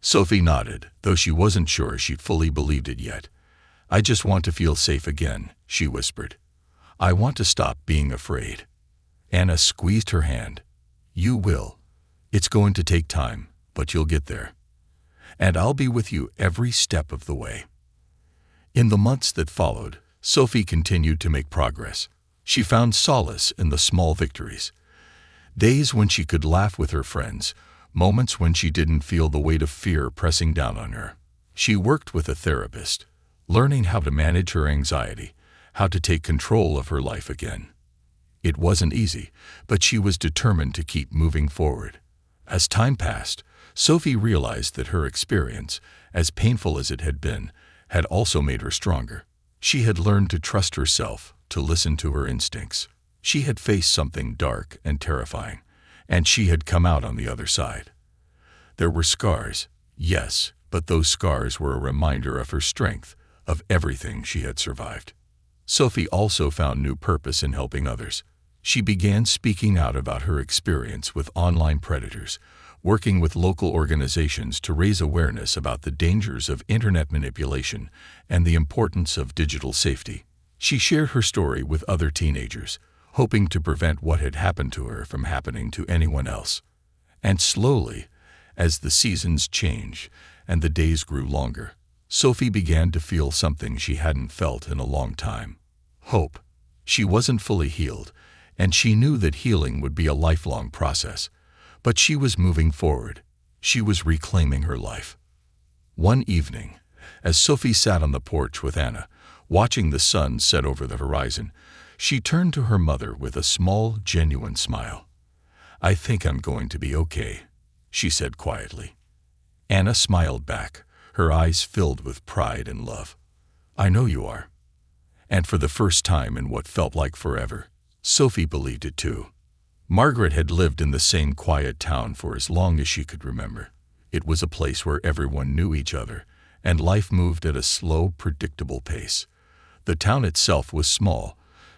Sophie nodded, though she wasn't sure she fully believed it yet. "I just want to feel safe again," she whispered. "I want to stop being afraid." Anna squeezed her hand. "You will. It's going to take time, but you'll get there. And I'll be with you every step of the way." In the months that followed, Sophie continued to make progress. She found solace in the small victories. Days when she could laugh with her friends, moments when she didn't feel the weight of fear pressing down on her. She worked with a therapist, learning how to manage her anxiety, how to take control of her life again. It wasn't easy, but she was determined to keep moving forward. As time passed, Sophie realized that her experience, as painful as it had been, had also made her stronger. She had learned to trust herself, to listen to her instincts. She had faced something dark and terrifying, and she had come out on the other side. There were scars, yes, but those scars were a reminder of her strength, of everything she had survived. Sophie also found new purpose in helping others. She began speaking out about her experience with online predators, working with local organizations to raise awareness about the dangers of internet manipulation and the importance of digital safety. She shared her story with other teenagers, hoping to prevent what had happened to her from happening to anyone else. And slowly, as the seasons changed and the days grew longer, Sophie began to feel something she hadn't felt in a long time: hope. She wasn't fully healed, and she knew that healing would be a lifelong process. But she was moving forward. She was reclaiming her life. One evening, as Sophie sat on the porch with Anna, watching the sun set over the horizon, she turned to her mother with a small, genuine smile. "I think I'm going to be okay," she said quietly. Anna smiled back, her eyes filled with pride and love. "I know you are." And for the first time in what felt like forever, Sophie believed it too. Margaret had lived in the same quiet town for as long as she could remember. It was a place where everyone knew each other, and life moved at a slow, predictable pace. The town itself was small,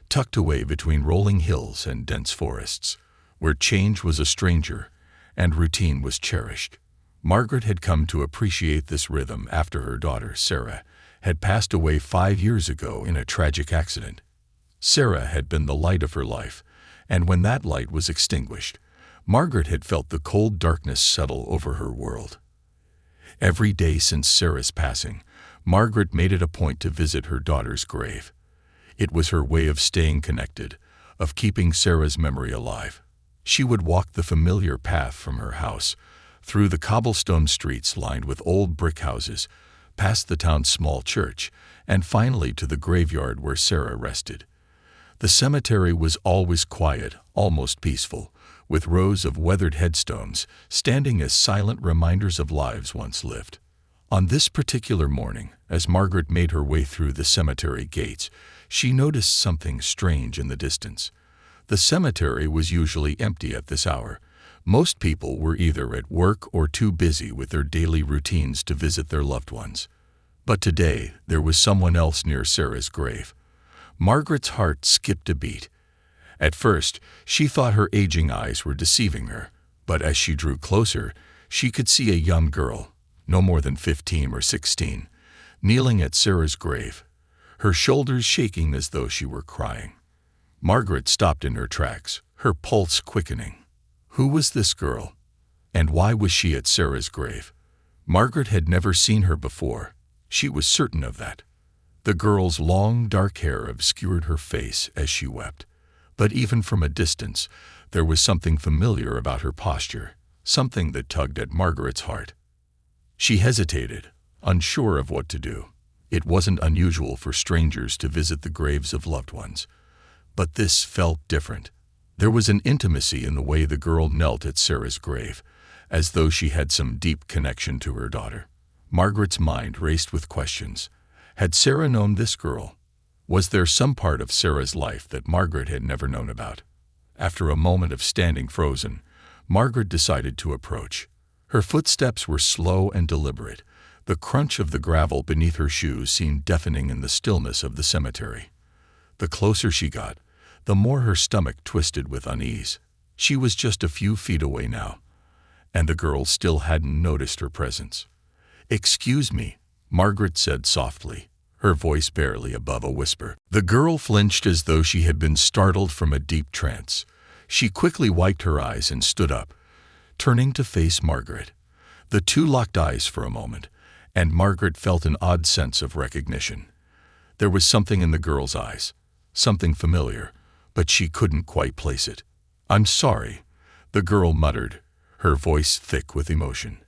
tucked away between rolling hills and dense forests, where change was a stranger and routine was cherished. Margaret had come to appreciate this rhythm after her daughter, Sarah, had passed away 5 years ago in a tragic accident. Sarah had been the light of her life, and when that light was extinguished, Margaret had felt the cold darkness settle over her world. Every day since Sarah's passing, Margaret made it a point to visit her daughter's grave. It was her way of staying connected, of keeping Sarah's memory alive. She would walk the familiar path from her house, through the cobblestone streets lined with old brick houses, past the town's small church, and finally to the graveyard where Sarah rested. The cemetery was always quiet, almost peaceful, with rows of weathered headstones standing as silent reminders of lives once lived. On this particular morning, as Margaret made her way through the cemetery gates, she noticed something strange in the distance. The cemetery was usually empty at this hour. Most people were either at work or too busy with their daily routines to visit their loved ones. But today, there was someone else near Sarah's grave. Margaret's heart skipped a beat. At first, she thought her aging eyes were deceiving her, but as she drew closer, she could see a young girl, no more than 15 or 16, kneeling at Sarah's grave, her shoulders shaking as though she were crying. Margaret stopped in her tracks, her pulse quickening. Who was this girl? And why was she at Sarah's grave? Margaret had never seen her before. She was certain of that. The girl's long, dark hair obscured her face as she wept. But even from a distance, there was something familiar about her posture, something that tugged at Margaret's heart. She hesitated, unsure of what to do. It wasn't unusual for strangers to visit the graves of loved ones. But this felt different. There was an intimacy in the way the girl knelt at Sarah's grave, as though she had some deep connection to her daughter. Margaret's mind raced with questions. Had Sarah known this girl? Was there some part of Sarah's life that Margaret had never known about? After a moment of standing frozen, Margaret decided to approach. Her footsteps were slow and deliberate. The crunch of the gravel beneath her shoes seemed deafening in the stillness of the cemetery. The closer she got, the more her stomach twisted with unease. She was just a few feet away now, and the girl still hadn't noticed her presence. "Excuse me," Margaret said softly, her voice barely above a whisper. The girl flinched as though she had been startled from a deep trance. She quickly wiped her eyes and stood up, turning to face Margaret. The two locked eyes for a moment, and Margaret felt an odd sense of recognition. There was something in the girl's eyes, something familiar, but she couldn't quite place it. "I'm sorry," the girl muttered, her voice thick with emotion.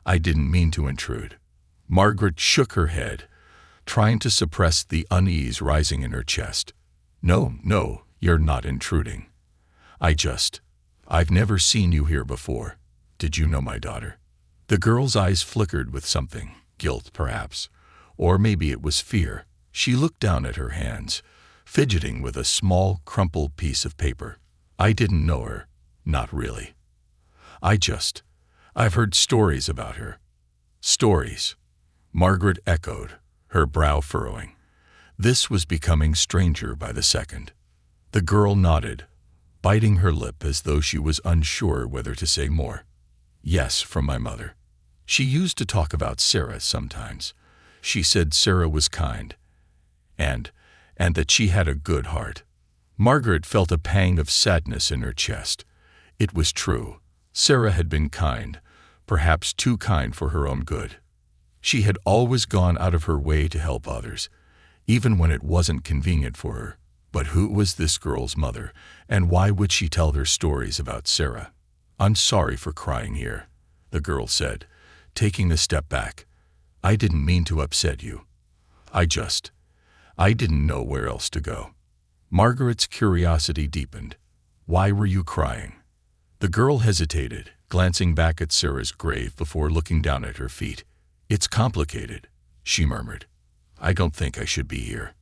"I didn't mean to intrude." Margaret shook her head, trying to suppress the unease rising in her chest. No, you're not intruding. I've never seen you here before. Did you know my daughter?" The girl's eyes flickered with something, guilt perhaps, or maybe it was fear. She looked down at her hands, fidgeting with a small, crumpled piece of paper. "I didn't know her. Not really. I've heard stories about her." "Stories?" Margaret echoed, her brow furrowing. This was becoming stranger by the second. The girl nodded, biting her lip as though she was unsure whether to say more. "Yes, from my mother. She used to talk about Sarah sometimes. She said Sarah was kind, and that she had a good heart." Margaret felt a pang of sadness in her chest. It was true. Sarah had been kind, perhaps too kind for her own good. She had always gone out of her way to help others, even when it wasn't convenient for her. But who was this girl's mother, and why would she tell her stories about Sarah? "I'm sorry for crying here," the girl said, taking a step back. "I didn't mean to upset you. I didn't know where else to go." Margaret's curiosity deepened. "Why were you crying?" The girl hesitated, glancing back at Sarah's grave before looking down at her feet. "It's complicated," she murmured. "I don't think I should be here."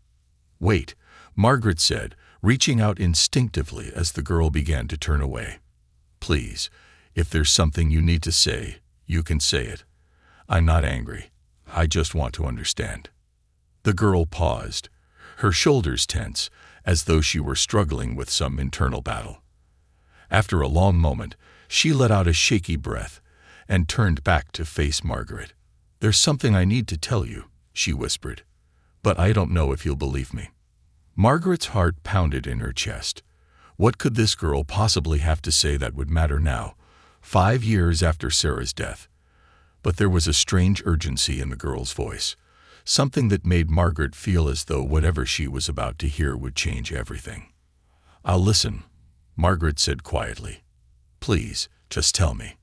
"Wait," Margaret said, reaching out instinctively as the girl began to turn away. "Please, if there's something you need to say, you can say it. I'm not angry. I just want to understand." The girl paused, her shoulders tense, as though she were struggling with some internal battle. After a long moment, she let out a shaky breath and turned back to face Margaret. "There's something I need to tell you," she whispered, "but I don't know if you'll believe me." Margaret's heart pounded in her chest. What could this girl possibly have to say that would matter now, 5 years after Sarah's death? But there was a strange urgency in the girl's voice, something that made Margaret feel as though whatever she was about to hear would change everything. "I'll listen," Margaret said quietly. "Please, just tell me."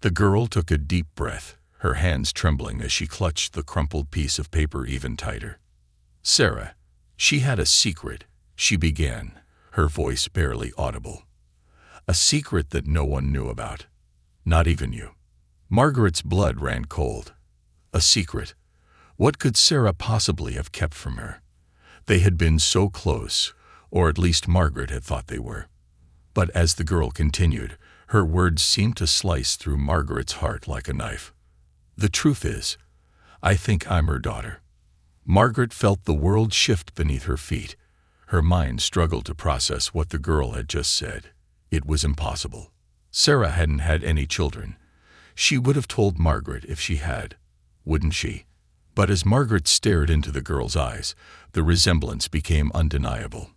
The girl took a deep breath, her hands trembling as she clutched the crumpled piece of paper even tighter. "Sarah, she had a secret," she began, her voice barely audible. "A secret that no one knew about. Not even you." Margaret's blood ran cold. A secret. What could Sarah possibly have kept from her? They had been so close, or at least Margaret had thought they were. But as the girl continued, her words seemed to slice through Margaret's heart like a knife. "The truth is, I think I'm her daughter." Margaret felt the world shift beneath her feet. Her mind struggled to process what the girl had just said. It was impossible. Sarah hadn't had any children. She would have told Margaret if she had, wouldn't she? But as Margaret stared into the girl's eyes, the resemblance became undeniable.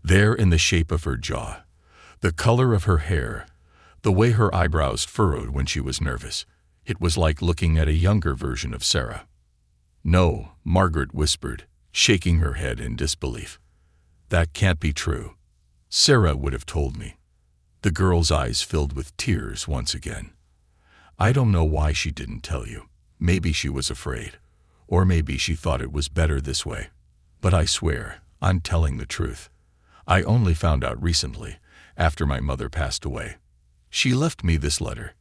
There in the shape of her jaw, the color of her hair, the way her eyebrows furrowed when she was nervous, it was like looking at a younger version of Sarah. "No," Margaret whispered, shaking her head in disbelief. "That can't be true. Sarah would have told me." The girl's eyes filled with tears once again. "I don't know why she didn't tell you. Maybe she was afraid, or maybe she thought it was better this way. But I swear, I'm telling the truth. I only found out recently, after my mother passed away. She left me this letter."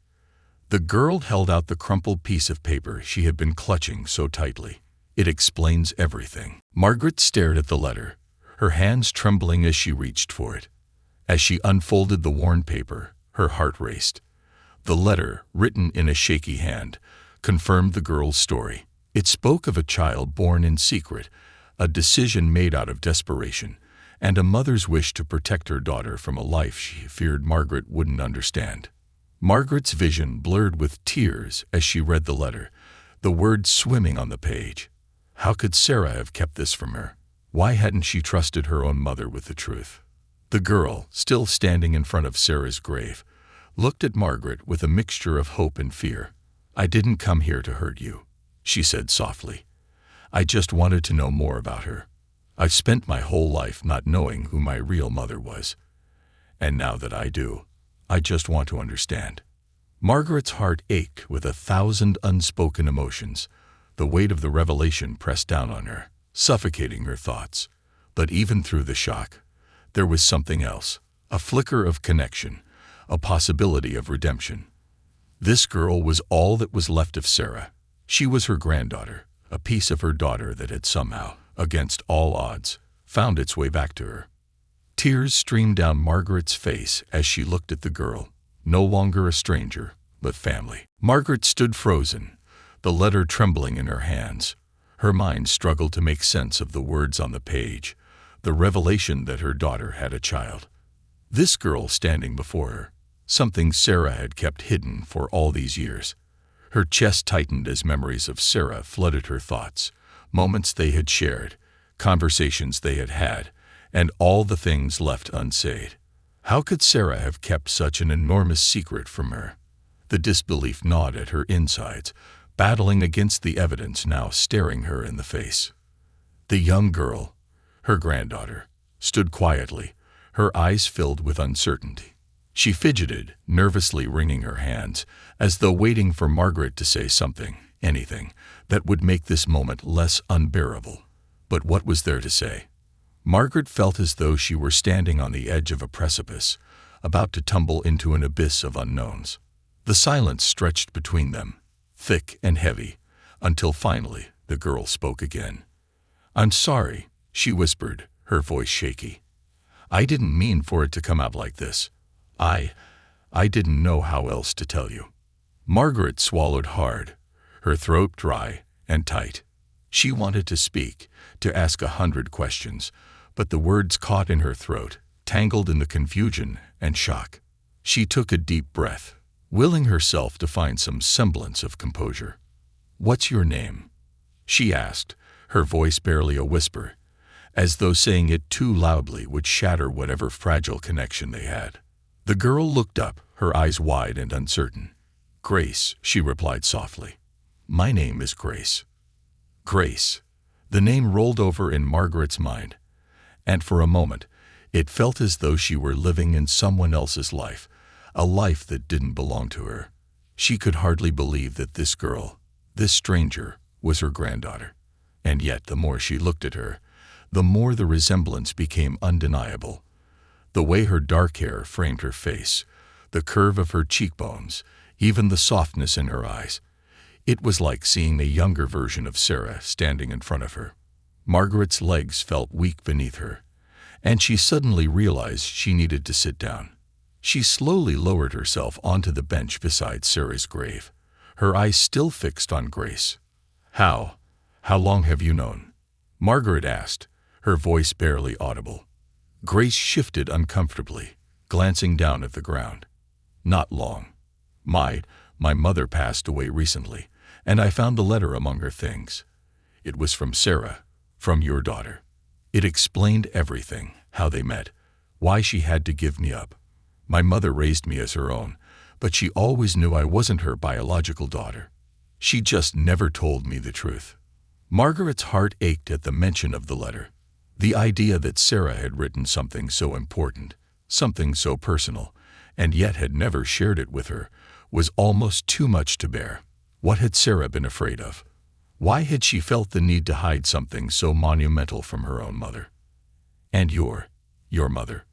The girl held out the crumpled piece of paper she had been clutching so tightly. "It explains everything." Margaret stared at the letter, her hands trembling as she reached for it. As she unfolded the worn paper, her heart raced. The letter, written in a shaky hand, confirmed the girl's story. It spoke of a child born in secret, a decision made out of desperation, and a mother's wish to protect her daughter from a life she feared Margaret wouldn't understand. Margaret's vision blurred with tears as she read the letter, the words swimming on the page. How could Sarah have kept this from her? Why hadn't she trusted her own mother with the truth? The girl, still standing in front of Sarah's grave, looked at Margaret with a mixture of hope and fear. "I didn't come here to hurt you," she said softly. "I just wanted to know more about her. I've spent my whole life not knowing who my real mother was. And now that I do, I just want to understand." Margaret's heart ached with 1,000 unspoken emotions. The weight of the revelation pressed down on her, suffocating her thoughts. But even through the shock, there was something else, a flicker of connection, a possibility of redemption. This girl was all that was left of Sarah. She was her granddaughter, a piece of her daughter that had somehow, against all odds, found its way back to her. Tears streamed down Margaret's face as she looked at the girl, no longer a stranger, but family. Margaret stood frozen, the letter trembling in her hands. Her mind struggled to make sense of the words on the page, the revelation that her daughter had a child. This girl standing before her, something Sarah had kept hidden for all these years. Her chest tightened as memories of Sarah flooded her thoughts, moments they had shared, conversations they had had, and all the things left unsaid. How could Sarah have kept such an enormous secret from her? The disbelief gnawed at her insides, battling against the evidence now staring her in the face. The young girl, her granddaughter, stood quietly, her eyes filled with uncertainty. She fidgeted, nervously wringing her hands, as though waiting for Margaret to say something, anything, that would make this moment less unbearable. But what was there to say? Margaret felt as though she were standing on the edge of a precipice, about to tumble into an abyss of unknowns. The silence stretched between them, thick and heavy, until finally the girl spoke again. "I'm sorry," she whispered, her voice shaky. "I didn't mean for it to come out like this. I didn't know how else to tell you." Margaret swallowed hard, her throat dry and tight. She wanted to speak, to ask 100 questions, but the words caught in her throat, tangled in the confusion and shock. She took a deep breath, willing herself to find some semblance of composure. "What's your name?" she asked, her voice barely a whisper, as though saying it too loudly would shatter whatever fragile connection they had. The girl looked up, her eyes wide and uncertain. "Grace," she replied softly. "My name is Grace." Grace. The name rolled over in Margaret's mind, and for a moment, it felt as though she were living in someone else's life, a life that didn't belong to her. She could hardly believe that this girl, this stranger, was her granddaughter. And yet, the more she looked at her, the more the resemblance became undeniable. The way her dark hair framed her face, the curve of her cheekbones, even the softness in her eyes. It was like seeing a younger version of Sarah standing in front of her. Margaret's legs felt weak beneath her, and she suddenly realized she needed to sit down. She slowly lowered herself onto the bench beside Sarah's grave, her eyes still fixed on Grace. How long have you known?" Margaret asked, her voice barely audible. Grace shifted uncomfortably, glancing down at the ground. "Not long. My mother passed away recently, and I found the letter among her things. It was from Sarah, from your daughter. It explained everything, how they met, why she had to give me up. My mother raised me as her own, but she always knew I wasn't her biological daughter. She just never told me the truth." Margaret's heart ached at the mention of the letter. The idea that Sarah had written something so important, something so personal, and yet had never shared it with her, was almost too much to bear. What had Sarah been afraid of? Why had she felt the need to hide something so monumental from her own mother? "And your mother?"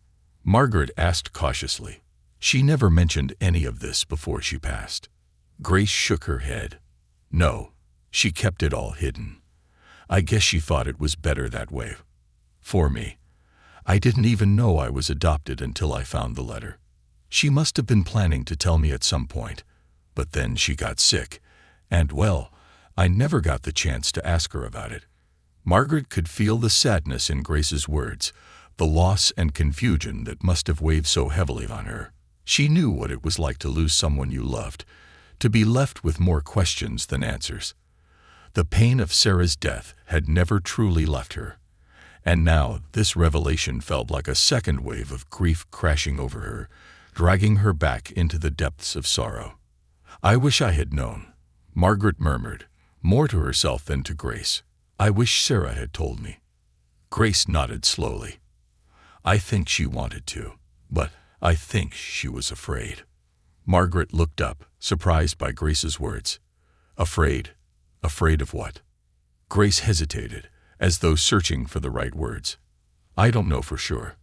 Margaret asked cautiously. She never mentioned any of this before she passed. Grace shook her head. "No, she kept it all hidden. I guess she thought it was better that way. For me, I didn't even know I was adopted until I found the letter. She must have been planning to tell me at some point, but then she got sick, and well, I never got the chance to ask her about it." Margaret could feel the sadness in Grace's words, the loss and confusion that must have weighed so heavily on her. She knew what it was like to lose someone you loved, to be left with more questions than answers. The pain of Sarah's death had never truly left her, and now this revelation felt like a second wave of grief crashing over her, dragging her back into the depths of sorrow. "I wish I had known," Margaret murmured, more to herself than to Grace. "I wish Sarah had told me." Grace nodded slowly. "I think she wanted to, but I think she was afraid." Margaret looked up, surprised by Grace's words. "Afraid? Afraid of what?" Grace hesitated, as though searching for the right words. "I don't know for sure.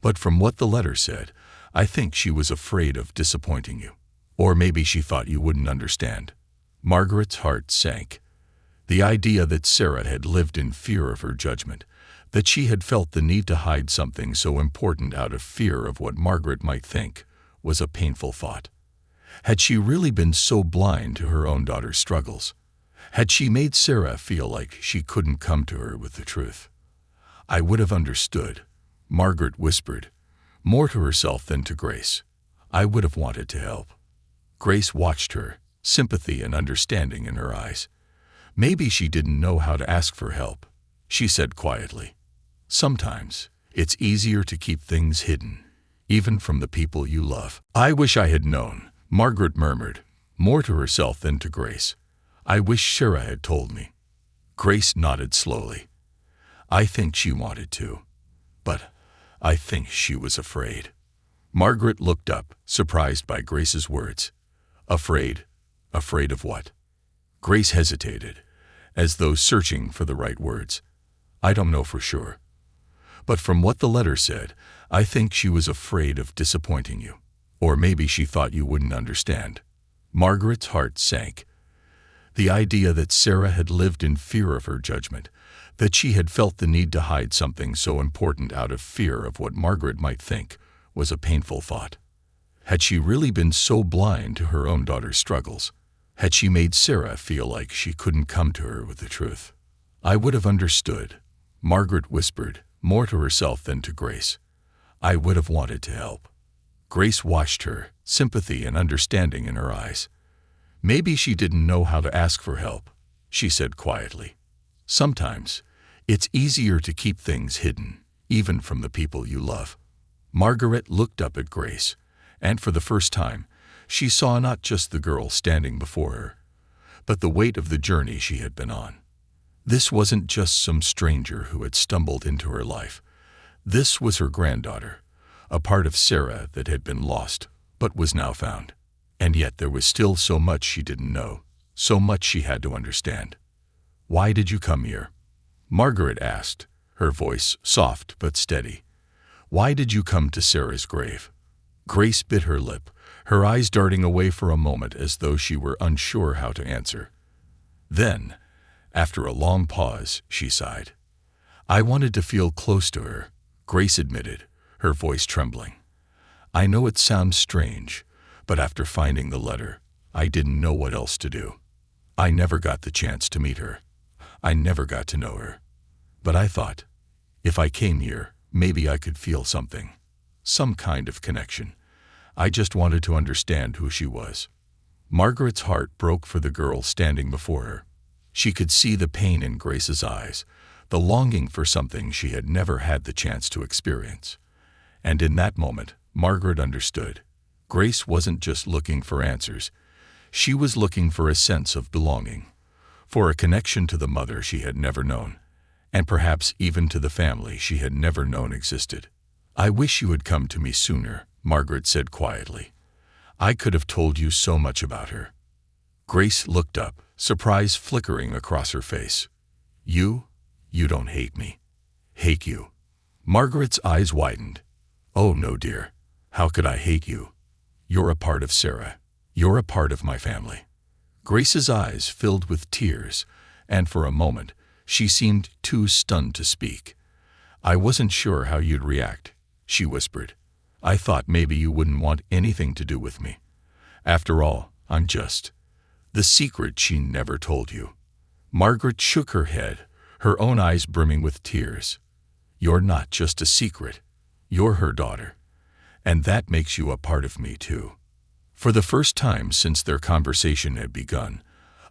But from what the letter said, I think she was afraid of disappointing you. Or maybe she thought you wouldn't understand." Margaret's heart sank. The idea that Sarah had lived in fear of her judgment, that she had felt the need to hide something so important out of fear of what Margaret might think, was a painful thought. Had she really been so blind to her own daughter's struggles? Had she made Sarah feel like she couldn't come to her with the truth? "I would have understood," Margaret whispered, more to herself than to Grace. "I would have wanted to help." Grace watched her, sympathy and understanding in her eyes. "Maybe she didn't know how to ask for help," she said quietly. "Sometimes it's easier to keep things hidden, even from the people you love." "I wish I had known," Margaret murmured, more to herself than to Grace. "I wish Sarah had told me." Grace nodded slowly. "I think she wanted to, but I think she was afraid." Margaret looked up, surprised by Grace's words. "Afraid? Afraid of what?" Grace hesitated, as though searching for the right words. "I don't know for sure. But from what the letter said, I think she was afraid of disappointing you. Or maybe she thought you wouldn't understand." Margaret's heart sank. The idea that Sarah had lived in fear of her judgment, that she had felt the need to hide something so important out of fear of what Margaret might think, was a painful thought. Had she really been so blind to her own daughter's struggles? Had she made Sarah feel like she couldn't come to her with the truth? "I would have understood," Margaret whispered, more to herself than to Grace. "I would have wanted to help." Grace watched her, sympathy and understanding in her eyes. "Maybe she didn't know how to ask for help," she said quietly. "Sometimes it's easier to keep things hidden, even from the people you love." Margaret looked up at Grace, and for the first time, she saw not just the girl standing before her, but the weight of the journey she had been on. This wasn't just some stranger who had stumbled into her life. This was her granddaughter, a part of Sarah that had been lost, but was now found. And yet there was still so much she didn't know, so much she had to understand. "Why did you come here?" Margaret asked, her voice soft but steady. "Why did you come to Sarah's grave?" Grace bit her lip, her eyes darting away for a moment as though she were unsure how to answer. Then, after a long pause, she sighed. "I wanted to feel close to her," Grace admitted, her voice trembling. "I know it sounds strange, but after finding the letter, I didn't know what else to do. I never got the chance to meet her. I never got to know her. But I thought, if I came here, maybe I could feel something, some kind of connection. I just wanted to understand who she was." Margaret's heart broke for the girl standing before her. She could see the pain in Grace's eyes, the longing for something she had never had the chance to experience. And in that moment, Margaret understood. Grace wasn't just looking for answers. She was looking for a sense of belonging, for a connection to the mother she had never known, and perhaps even to the family she had never known existed. "I wish you had come to me sooner," Margaret said quietly. "I could have told you so much about her." Grace looked up, surprise flickering across her face. You don't hate me." "Hate you?" Margaret's eyes widened. "Oh no, dear. How could I hate you? You're a part of Sarah. You're a part of my family." Grace's eyes filled with tears, and for a moment, she seemed too stunned to speak. "I wasn't sure how you'd react," she whispered. "I thought maybe you wouldn't want anything to do with me. After all, I'm just the secret she never told you." Margaret shook her head, her own eyes brimming with tears. "You're not just a secret. You're her daughter. And that makes you a part of me, too." For the first time since their conversation had begun,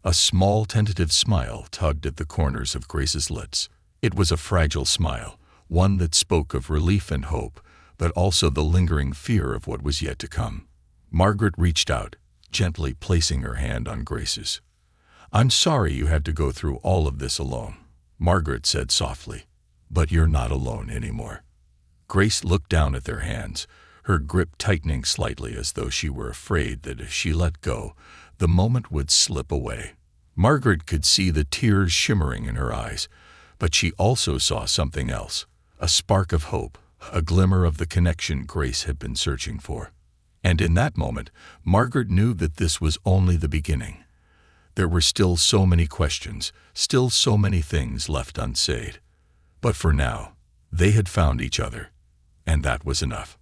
A small, tentative smile tugged at the corners of Grace's lips. It was a fragile smile, one that spoke of relief and hope, but also the lingering fear of what was yet to come. Margaret reached out, gently placing her hand on Grace's. "I'm sorry you had to go through all of this alone," Margaret said softly. "But you're not alone anymore." Grace looked down at their hands, her grip tightening slightly as though she were afraid that if she let go, the moment would slip away. Margaret could see the tears shimmering in her eyes, but she also saw something else, a spark of hope, a glimmer of the connection Grace had been searching for. And in that moment, Margaret knew that this was only the beginning. There were still so many questions, still so many things left unsaid. But for now, they had found each other, and that was enough.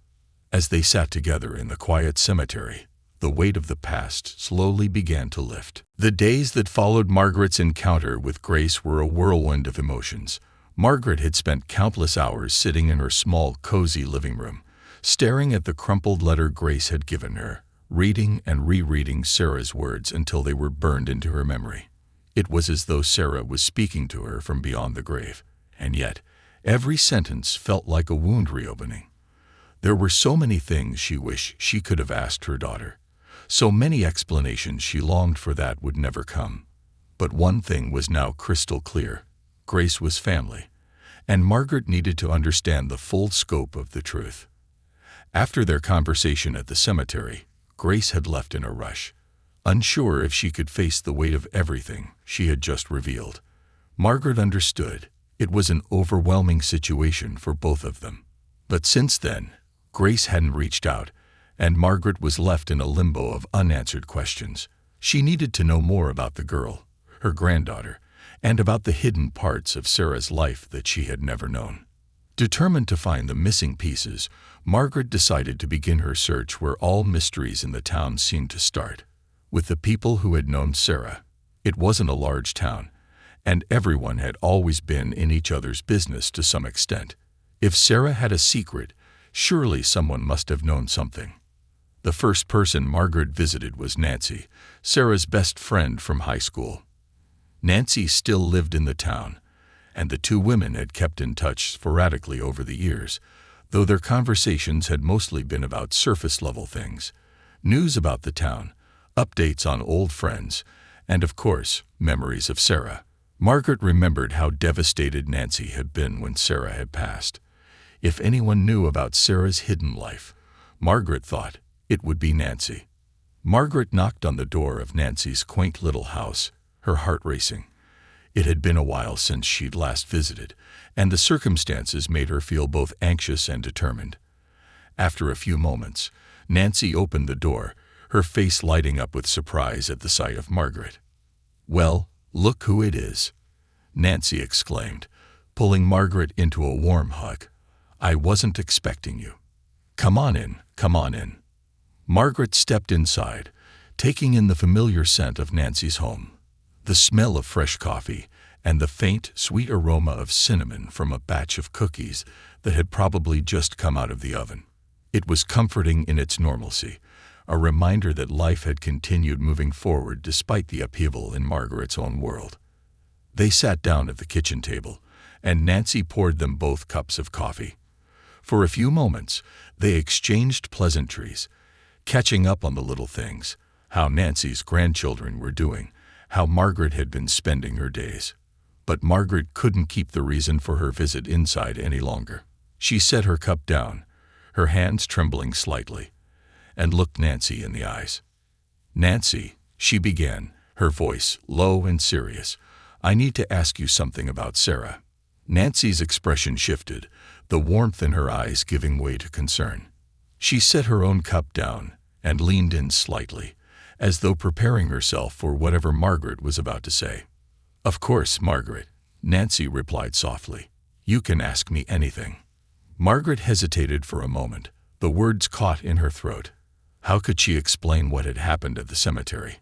As they sat together in the quiet cemetery, the weight of the past slowly began to lift. The days that followed Margaret's encounter with Grace were a whirlwind of emotions. Margaret had spent countless hours sitting in her small, cozy living room, staring at the crumpled letter Grace had given her, reading and rereading Sarah's words until they were burned into her memory. It was as though Sarah was speaking to her from beyond the grave, and yet every sentence felt like a wound reopening. There were so many things she wished she could have asked her daughter, so many explanations she longed for that would never come. But one thing was now crystal clear: Grace was family, and Margaret needed to understand the full scope of the truth. After their conversation at the cemetery, Grace had left in a rush, unsure if she could face the weight of everything she had just revealed. Margaret understood. It was an overwhelming situation for both of them. But since then, Grace hadn't reached out, and Margaret was left in a limbo of unanswered questions. She needed to know more about the girl, her granddaughter, and about the hidden parts of Sarah's life that she had never known. Determined to find the missing pieces, Margaret decided to begin her search where all mysteries in the town seemed to start, with the people who had known Sarah. It wasn't a large town, and everyone had always been in each other's business to some extent. If Sarah had a secret, surely someone must have known something. The first person Margaret visited was Nancy, Sarah's best friend from high school. Nancy still lived in the town, and the two women had kept in touch sporadically over the years, though their conversations had mostly been about surface-level things: news about the town, updates on old friends, and of course, memories of Sarah. Margaret remembered how devastated Nancy had been when Sarah had passed. If anyone knew about Sarah's hidden life, Margaret thought it would be Nancy. Margaret knocked on the door of Nancy's quaint little house, her heart racing. It had been a while since she'd last visited, and the circumstances made her feel both anxious and determined. After a few moments, Nancy opened the door, her face lighting up with surprise at the sight of Margaret. "Well, look who it is," Nancy exclaimed, pulling Margaret into a warm hug. "I wasn't expecting you. Come on in, come on in." Margaret stepped inside, taking in the familiar scent of Nancy's home, the smell of fresh coffee, and the faint, sweet aroma of cinnamon from a batch of cookies that had probably just come out of the oven. It was comforting in its normalcy, a reminder that life had continued moving forward despite the upheaval in Margaret's own world. They sat down at the kitchen table, and Nancy poured them both cups of coffee. For a few moments, they exchanged pleasantries, catching up on the little things, how Nancy's grandchildren were doing, how Margaret had been spending her days. But Margaret couldn't keep the reason for her visit inside any longer. She set her cup down, her hands trembling slightly, and looked Nancy in the eyes. "Nancy," she began, her voice low and serious, "I need to ask you something about Sarah." Nancy's expression shifted, the warmth in her eyes giving way to concern. She set her own cup down and leaned in slightly, as though preparing herself for whatever Margaret was about to say. "Of course, Margaret," Nancy replied softly. "You can ask me anything." Margaret hesitated for a moment, the words caught in her throat. How could she explain what had happened at the cemetery?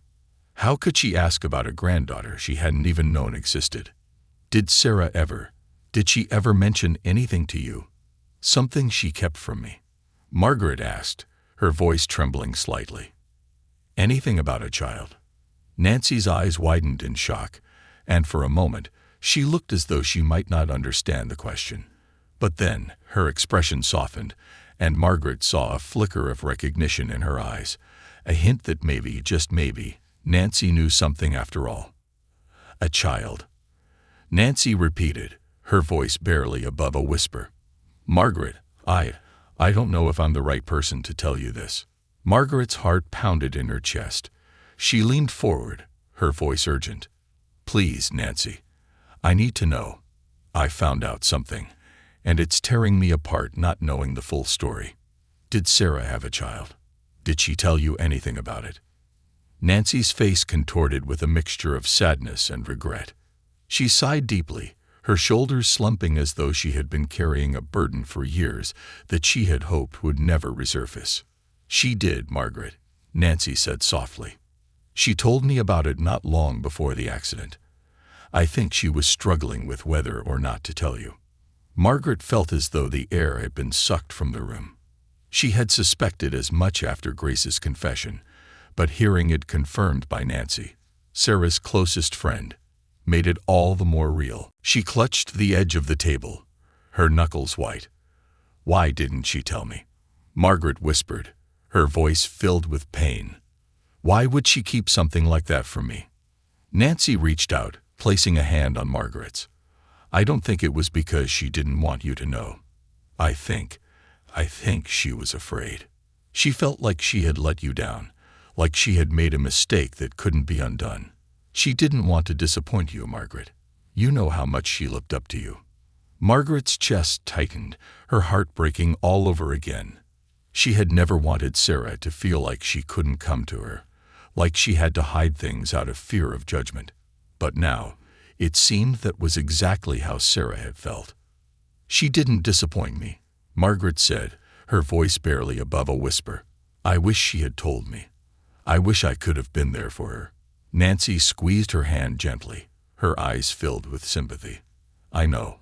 How could she ask about a granddaughter she hadn't even known existed? Did she ever mention anything to you? Something she kept from me? Margaret asked, her voice trembling slightly. "Anything about a child?" Nancy's eyes widened in shock, and for a moment, she looked as though she might not understand the question. But then, her expression softened, and Margaret saw a flicker of recognition in her eyes, a hint that maybe, just maybe, Nancy knew something after all. A child. Nancy repeated, her voice barely above a whisper. Margaret, I don't know if I'm the right person to tell you this. Margaret's heart pounded in her chest. She leaned forward, her voice urgent. Please, Nancy. I need to know. I found out something, and it's tearing me apart not knowing the full story. Did Sarah have a child? Did she tell you anything about it? Nancy's face contorted with a mixture of sadness and regret. She sighed deeply, her shoulders slumping as though she had been carrying a burden for years that she had hoped would never resurface. She did, Margaret, Nancy said softly. She told me about it not long before the accident. I think she was struggling with whether or not to tell you. Margaret felt as though the air had been sucked from the room. She had suspected as much after Grace's confession, but hearing it confirmed by Nancy, Sarah's closest friend, made it all the more real. She clutched the edge of the table, her knuckles white. Why didn't she tell me? Margaret whispered, her voice filled with pain. Why would she keep something like that from me? Nancy reached out, placing a hand on Margaret's. I don't think it was because she didn't want you to know. I think she was afraid. She felt like she had let you down, like she had made a mistake that couldn't be undone. She didn't want to disappoint you, Margaret. You know how much she looked up to you. Margaret's chest tightened, her heart breaking all over again. She had never wanted Sarah to feel like she couldn't come to her, like she had to hide things out of fear of judgment. But now, it seemed that was exactly how Sarah had felt. She didn't disappoint me, Margaret said, her voice barely above a whisper. I wish she had told me. I wish I could have been there for her. Nancy squeezed her hand gently, her eyes filled with sympathy. I know.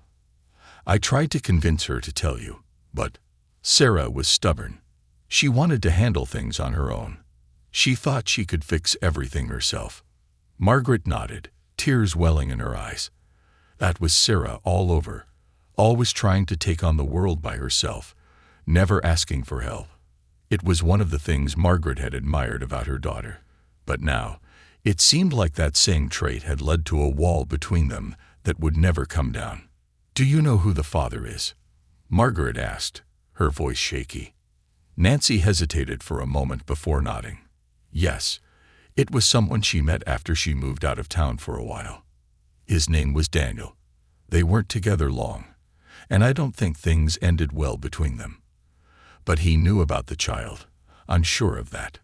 I tried to convince her to tell you, but Sarah was stubborn. She wanted to handle things on her own. She thought she could fix everything herself. Margaret nodded, tears welling in her eyes. That was Sarah all over, always trying to take on the world by herself, never asking for help. It was one of the things Margaret had admired about her daughter. But now, it seemed like that same trait had led to a wall between them that would never come down. Do you know who the father is? Margaret asked, her voice shaky. Nancy hesitated for a moment before nodding. Yes, it was someone she met after she moved out of town for a while. His name was Daniel. They weren't together long, and I don't think things ended well between them. But he knew about the child, unsure of that.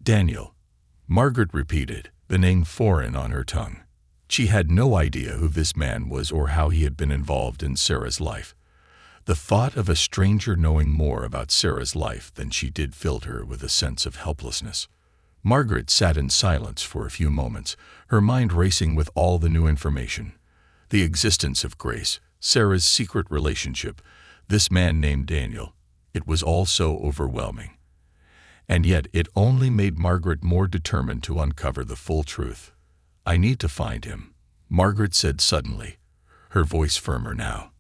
Daniel, Margaret repeated, the name foreign on her tongue. She had no idea who this man was or how he had been involved in Sarah's life. The thought of a stranger knowing more about Sarah's life than she did filled her with a sense of helplessness. Margaret sat in silence for a few moments, her mind racing with all the new information. The existence of Grace, Sarah's secret relationship, this man named Daniel. It was all so overwhelming. And yet it only made Margaret more determined to uncover the full truth. I need to find him, Margaret said suddenly, her voice firmer now.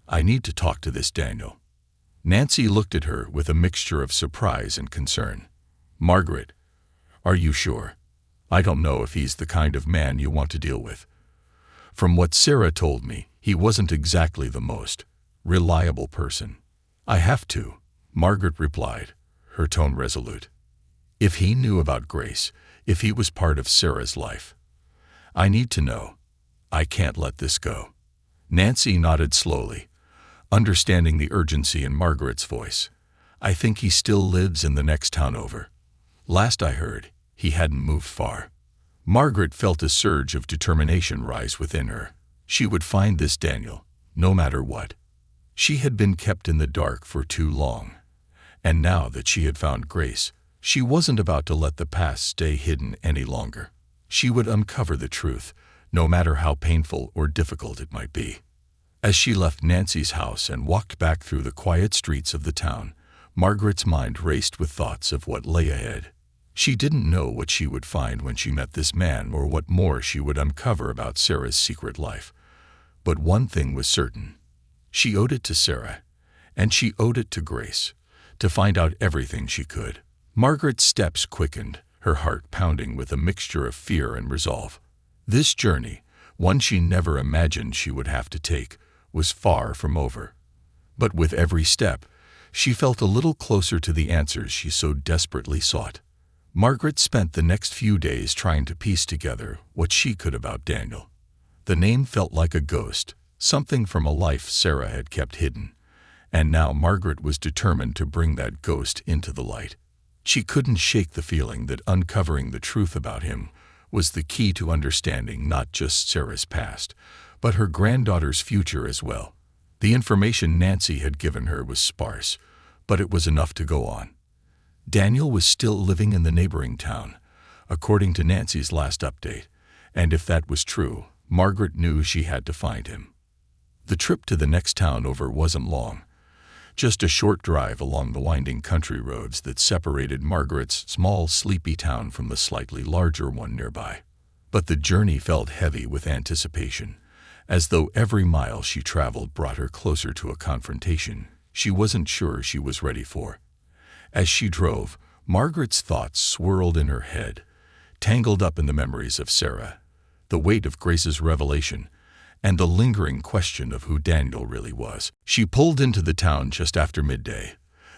I need to talk to this Daniel. Nancy looked at her with a mixture of surprise and concern. Margaret, are you sure? I don't know if he's the kind of man you want to deal with. From what Sarah told me, he wasn't exactly the most reliable person. I have to, Margaret replied, her tone resolute. If he knew about Grace, if he was part of Sarah's life. I need to know. I can't let this go. Nancy nodded slowly, understanding the urgency in Margaret's voice. I think he still lives in the next town over. Last I heard, he hadn't moved far. Margaret felt a surge of determination rise within her. She would find this Daniel, no matter what. She had been kept in the dark for too long. And now that she had found Grace, she wasn't about to let the past stay hidden any longer. She would uncover the truth, no matter how painful or difficult it might be. As she left Nancy's house and walked back through the quiet streets of the town, Margaret's mind raced with thoughts of what lay ahead. She didn't know what she would find when she met this man or what more she would uncover about Sarah's secret life. But one thing was certain. She owed it to Sarah, and she owed it to Grace, to find out everything she could. Margaret's steps quickened, her heart pounding with a mixture of fear and resolve. This journey, one she never imagined she would have to take, was far from over. But with every step, she felt a little closer to the answers she so desperately sought. Margaret spent the next few days trying to piece together what she could about Daniel. The name felt like a ghost, something from a life Sarah had kept hidden, and now Margaret was determined to bring that ghost into the light. She couldn't shake the feeling that uncovering the truth about him was the key to understanding not just Sarah's past, but her granddaughter's future as well. The information Nancy had given her was sparse, but it was enough to go on. Daniel was still living in the neighboring town, according to Nancy's last update, and if that was true, Margaret knew she had to find him. The trip to the next town over wasn't long, just a short drive along the winding country roads that separated Margaret's small, sleepy town from the slightly larger one nearby. But the journey felt heavy with anticipation, as though every mile she traveled brought her closer to a confrontation she wasn't sure she was ready for. As she drove, Margaret's thoughts swirled in her head, tangled up in the memories of Sarah, the weight of Grace's revelation, and the lingering question of who Daniel really was. She pulled into the town just after midday,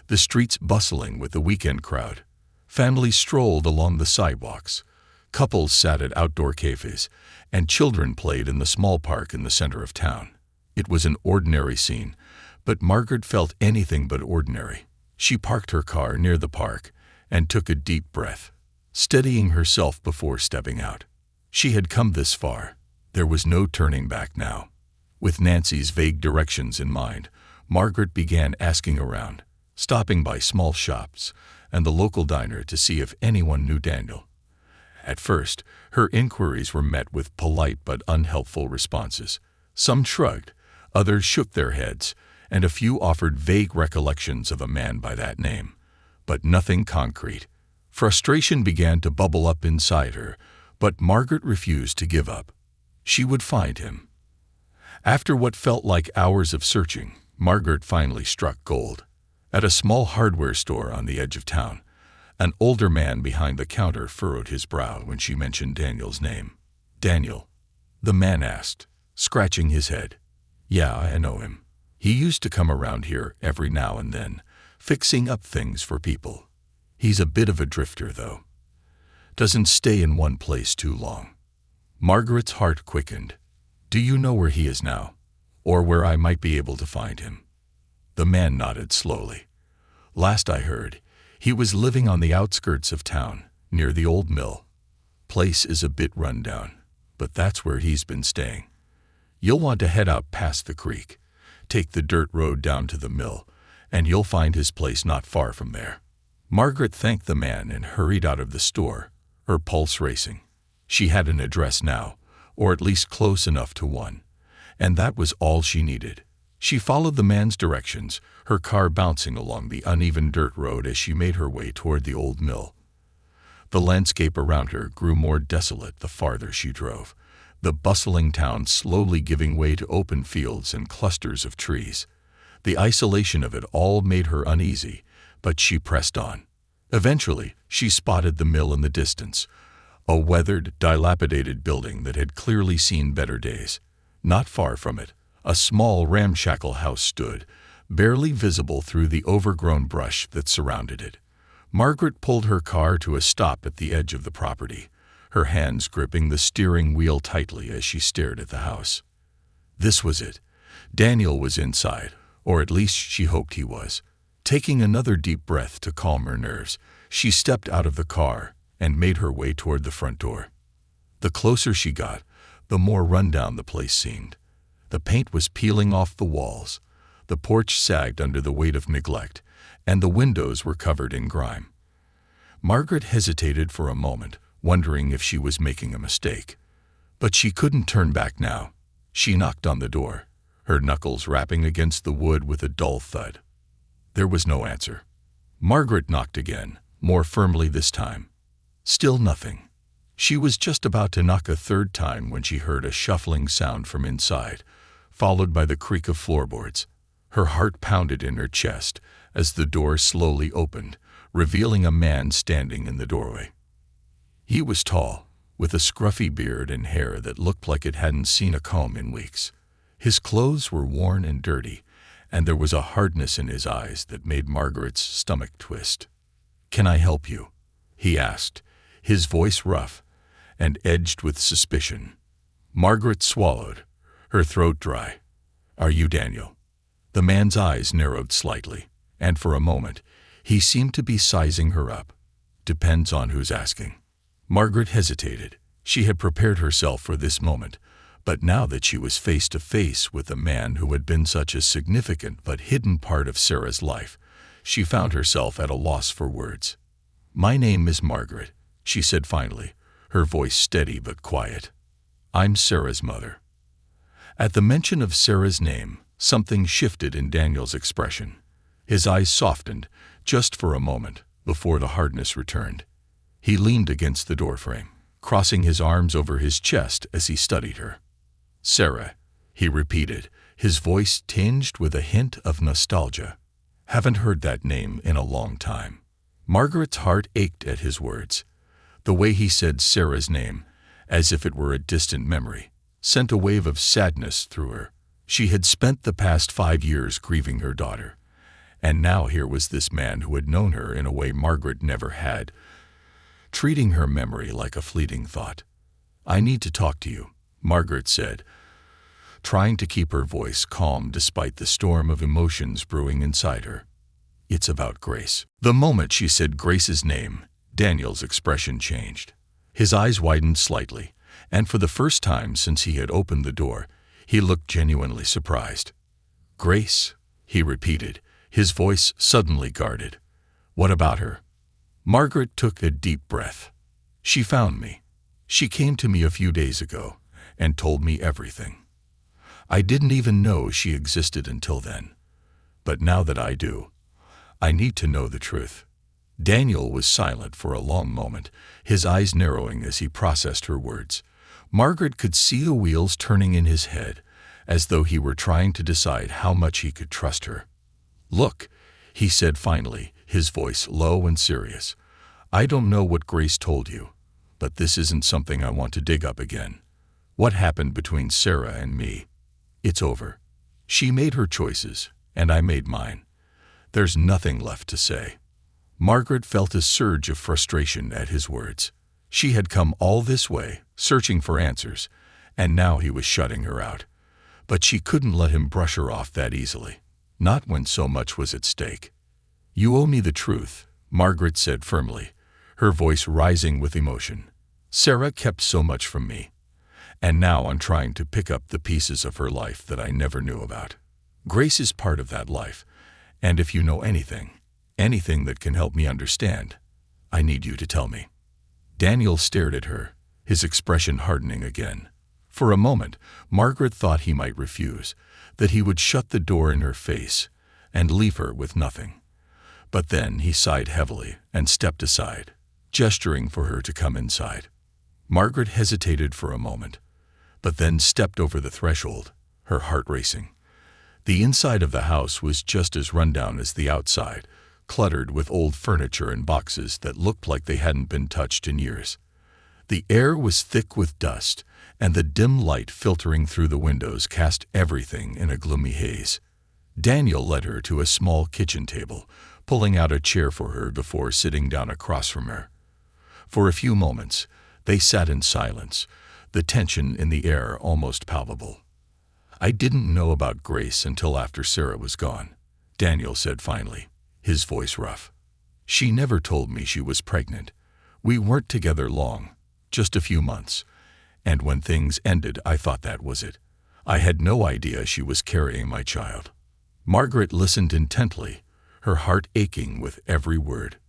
the streets bustling with the weekend crowd. Families strolled along the sidewalks, couples sat at outdoor cafes, and children played in the small park in the center of town. It was an ordinary scene, but Margaret felt anything but ordinary. She parked her car near the park and took a deep breath, steadying herself before stepping out. She had come this far. There was no turning back now. With Nancy's vague directions in mind, Margaret began asking around, stopping by small shops and the local diner to see if anyone knew Daniel. At first, her inquiries were met with polite but unhelpful responses. Some shrugged, others shook their heads, and a few offered vague recollections of a man by that name, but nothing concrete. Frustration began to bubble up inside her, but Margaret refused to give up. She would find him. After what felt like hours of searching, Margaret finally struck gold. At a small hardware store on the edge of town, an older man behind the counter furrowed his brow when she mentioned Daniel's name. "Daniel?" the man asked, scratching his head. "Yeah, I know him. He used to come around here every now and then, fixing up things for people. He's a bit of a drifter, though. Doesn't stay in one place too long." Margaret's heart quickened. "Do you know where he is now, or where I might be able to find him?" The man nodded slowly. "Last I heard, he was living on the outskirts of town, near the old mill. Place is a bit run down, but that's where he's been staying. You'll want to head out past the creek, take the dirt road down to the mill, and you'll find his place not far from there." Margaret thanked the man and hurried out of the store, her pulse racing. She had an address now, or at least close enough to one, and that was all she needed. She followed the man's directions, her car bouncing along the uneven dirt road as she made her way toward the old mill. The landscape around her grew more desolate the farther she drove, the bustling town slowly giving way to open fields and clusters of trees. The isolation of it all made her uneasy, but she pressed on. Eventually, she spotted the mill in the distance, a weathered, dilapidated building that had clearly seen better days. Not far from it, a small, ramshackle house stood, barely visible through the overgrown brush that surrounded it. Margaret pulled her car to a stop at the edge of the property, her hands gripping the steering wheel tightly as she stared at the house. This was it. Daniel was inside, or at least she hoped he was. Taking another deep breath to calm her nerves, she stepped out of the car and made her way toward the front door. The closer she got, the more rundown the place seemed. The paint was peeling off the walls, the porch sagged under the weight of neglect, and the windows were covered in grime. Margaret hesitated for a moment, wondering if she was making a mistake. But she couldn't turn back now. She knocked on the door, her knuckles rapping against the wood with a dull thud. There was no answer. Margaret knocked again, more firmly this time. Still nothing. She was just about to knock a third time when she heard a shuffling sound from inside, followed by the creak of floorboards. Her heart pounded in her chest as the door slowly opened, revealing a man standing in the doorway. He was tall, with a scruffy beard and hair that looked like it hadn't seen a comb in weeks. His clothes were worn and dirty, and there was a hardness in his eyes that made Margaret's stomach twist. "Can I help you?" he asked, his voice rough and edged with suspicion. Margaret swallowed, her throat dry. "Are you Daniel?" The man's eyes narrowed slightly, and for a moment, he seemed to be sizing her up. "Depends on who's asking." Margaret hesitated. She had prepared herself for this moment, but now that she was face to face with a man who had been such a significant but hidden part of Sarah's life, she found herself at a loss for words. "My name is Margaret," she said finally, her voice steady but quiet. "I'm Sarah's mother." At the mention of Sarah's name, something shifted in Daniel's expression. His eyes softened, just for a moment, before the hardness returned. He leaned against the doorframe, crossing his arms over his chest as he studied her. "Sarah," he repeated, his voice tinged with a hint of nostalgia. "Haven't heard that name in a long time." Margaret's heart ached at his words. The way he said Sarah's name, as if it were a distant memory, sent a wave of sadness through her. She had spent the past 5 years grieving her daughter, and now here was this man who had known her in a way Margaret never had, treating her memory like a fleeting thought. "I need to talk to you," Margaret said, trying to keep her voice calm despite the storm of emotions brewing inside her. "It's about Grace." The moment she said Grace's name, Daniel's expression changed. His eyes widened slightly, and for the first time since he had opened the door, he looked genuinely surprised. "Grace," he repeated, his voice suddenly guarded. "What about her?" Margaret took a deep breath. "She found me. She came to me a few days ago and told me everything. I didn't even know she existed until then. But now that I do, I need to know the truth." Daniel was silent for a long moment, his eyes narrowing as he processed her words. Margaret could see the wheels turning in his head, as though he were trying to decide how much he could trust her. "Look," he said finally, his voice low and serious. "I don't know what Grace told you, but this isn't something I want to dig up again. What happened between Sarah and me? It's over. She made her choices, and I made mine. There's nothing left to say." Margaret felt a surge of frustration at his words. She had come all this way, searching for answers, and now he was shutting her out. But she couldn't let him brush her off that easily, not when so much was at stake. "You owe me the truth," Margaret said firmly, her voice rising with emotion. "Sarah kept so much from me, and now I'm trying to pick up the pieces of her life that I never knew about. Grace is part of that life, and if you know anything that can help me understand, I need you to tell me." Daniel stared at her, his expression hardening again. For a moment, Margaret thought he might refuse, that he would shut the door in her face and leave her with nothing. But then he sighed heavily and stepped aside, gesturing for her to come inside. Margaret hesitated for a moment, but then stepped over the threshold, her heart racing. The inside of the house was just as rundown as the outside, cluttered with old furniture and boxes that looked like they hadn't been touched in years. The air was thick with dust, and the dim light filtering through the windows cast everything in a gloomy haze. Daniel led her to a small kitchen table, pulling out a chair for her before sitting down across from her. For a few moments, they sat in silence, the tension in the air almost palpable. "I didn't know about Grace until after Sarah was gone," Daniel said finally, his voice rough. "She never told me she was pregnant. We weren't together long, just a few months, and when things ended I thought that was it. I had no idea she was carrying my child." Margaret listened intently, her heart aching with every word.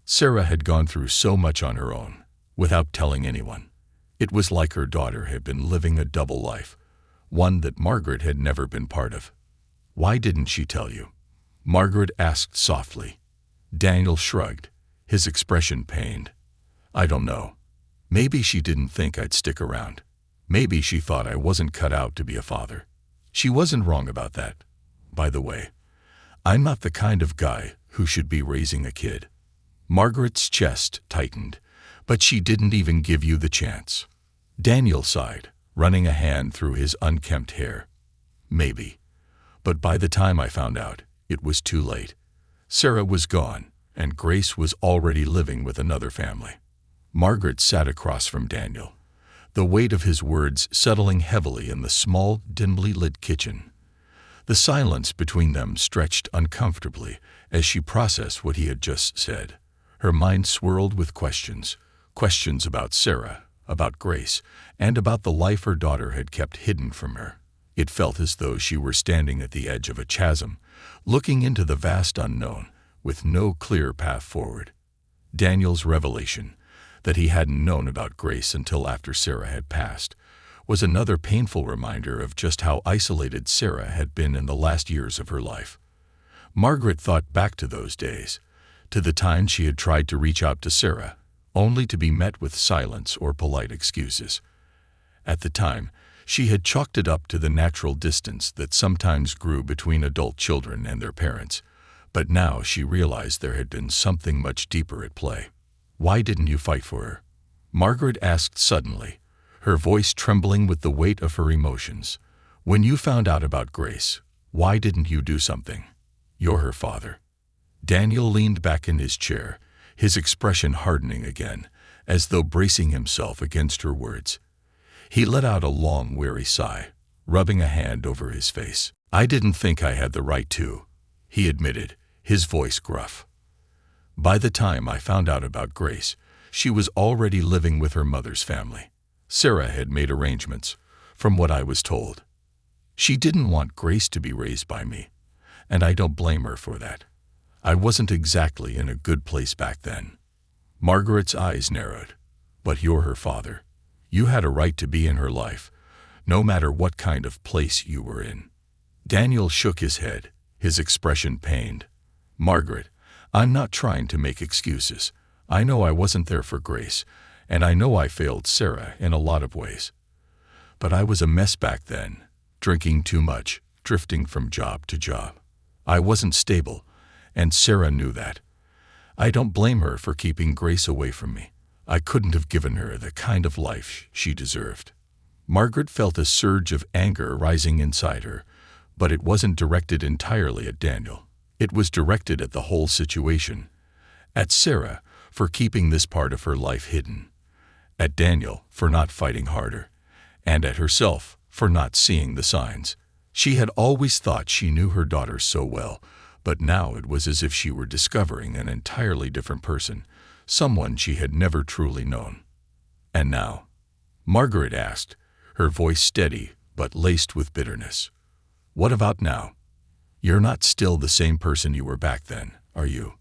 Sarah had gone through so much on her own, without telling anyone. It was like her daughter had been living a double life, one that Margaret had never been part of. "Why didn't she tell you?" Margaret asked softly. Daniel shrugged, his expression pained. I don't know. Maybe she didn't think I'd stick around. Maybe she thought I wasn't cut out to be a father. She wasn't wrong about that. By the way, I'm not the kind of guy who should be raising a kid." Margaret's chest tightened, but she didn't even give you the chance. Daniel sighed, running a hand through his unkempt hair. "Maybe. But by the time I found out, it was too late. Sarah was gone, and Grace was already living with another family." Margaret sat across from Daniel, the weight of his words settling heavily in the small, dimly lit kitchen. The silence between them stretched uncomfortably as she processed what he had just said. Her mind swirled with questions about Sarah, about Grace, and about the life her daughter had kept hidden from her. It felt as though she were standing at the edge of a chasm, looking into the vast unknown, with no clear path forward. Daniel's revelation, that he hadn't known about Grace until after Sarah had passed, was another painful reminder of just how isolated Sarah had been in the last years of her life. Margaret thought back to those days, to the time she had tried to reach out to Sarah, only to be met with silence or polite excuses. At the time, she had chalked it up to the natural distance that sometimes grew between adult children and their parents, but now she realized there had been something much deeper at play. "Why didn't you fight for her?" Margaret asked suddenly, her voice trembling with the weight of her emotions. "When you found out about Grace, why didn't you do something? You're her father." Daniel leaned back in his chair, his expression hardening again, as though bracing himself against her words. He let out a long, weary sigh, rubbing a hand over his face. "I didn't think I had the right to," he admitted, his voice gruff. "By the time I found out about Grace, she was already living with her mother's family. Sarah had made arrangements, from what I was told. She didn't want Grace to be raised by me, and I don't blame her for that. I wasn't exactly in a good place back then." Margaret's eyes narrowed. "But you're her father. You had a right to be in her life, no matter what kind of place you were in." Daniel shook his head, his expression pained. "Margaret, I'm not trying to make excuses. I know I wasn't there for Grace, and I know I failed Sarah in a lot of ways. But I was a mess back then, drinking too much, drifting from job to job. I wasn't stable, and Sarah knew that. I don't blame her for keeping Grace away from me. I couldn't have given her the kind of life she deserved." Margaret felt a surge of anger rising inside her, but it wasn't directed entirely at Daniel. It was directed at the whole situation. At Sarah, for keeping this part of her life hidden. At Daniel, for not fighting harder. And at herself, for not seeing the signs. She had always thought she knew her daughter so well, but now it was as if she were discovering an entirely different person, someone she had never truly known. "And now?" Margaret asked, her voice steady but laced with bitterness. "What about now? You're not still the same person you were back then, are you?"